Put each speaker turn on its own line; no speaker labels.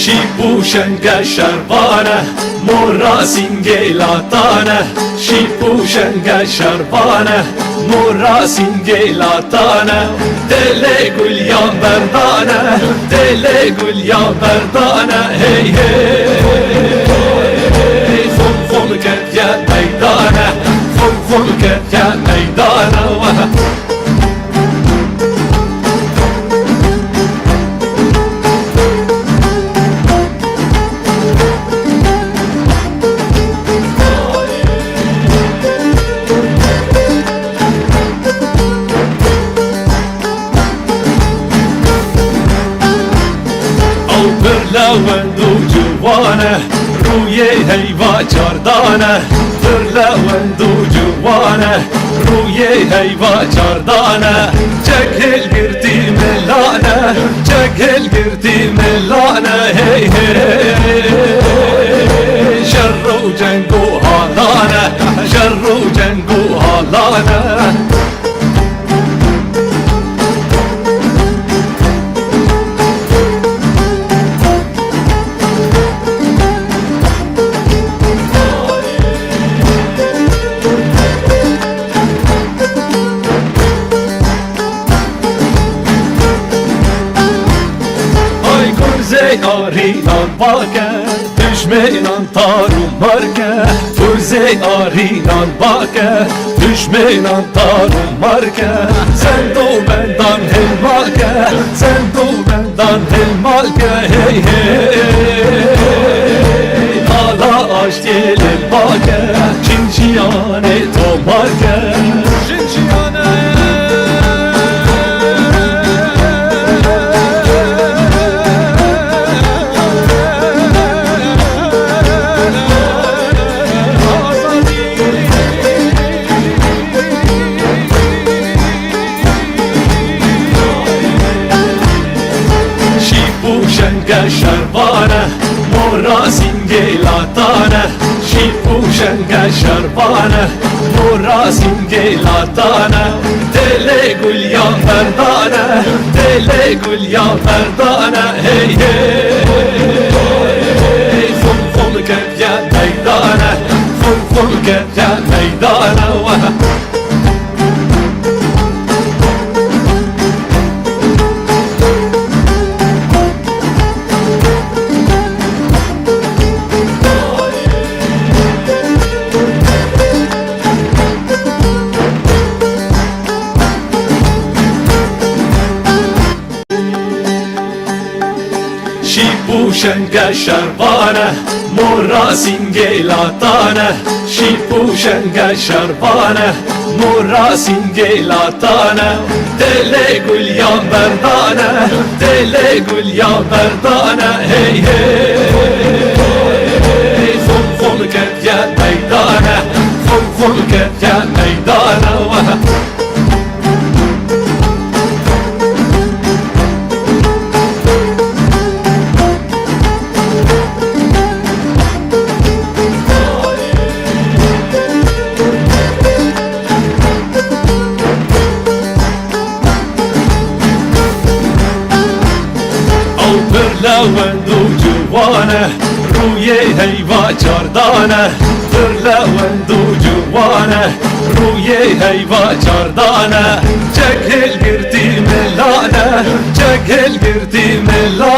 شیپوشنگ شربانه مورا سینگلاتانه شیپوشنگ شربانه مورا سینگلاتانه دل گلیان بردانه دل گلیان بردانه هی هی خم خم کرد یا میدانه خم خم کرد یا میدانه برلوند و جوانه روی هیوا چاردانه برلوند و جوانه روی هیوا چاردانه چگل گردی ملانه چگل گردی ملانه هی هی شر و جنگ و حالانه شر و جنگ و حالانه آرینان باکه düşmenan tarım marke Füze arınan bakke düşmenan tarım marke Sen do benden hel malke sen do benden hel malke hey hey Hala aç gelin bakke Çinçiyane to marke Çinçiyane شربانه مورا سینگلاتانه شیپوشنگ شربانه مورا سینگلاتانه دل گلیان بردانه دل گلیان بردانه هی هی خم خم کرد یا میدانه خم خم کرد یا میدانه شیپوشنگ شربانه مورا سینگلاتانه شیپوشنگ شربانه مورا سینگلاتانه دل گلیان بردانه دل گلیان بردانه هی هی خم خم کرد یا میدانه خم خم کرد یا میدانه برلوند و جوانه روی هیوا چاردانه برلوند و جوانه روی هیوا چاردانه چگل گردی ملانه چگل گردی ملانه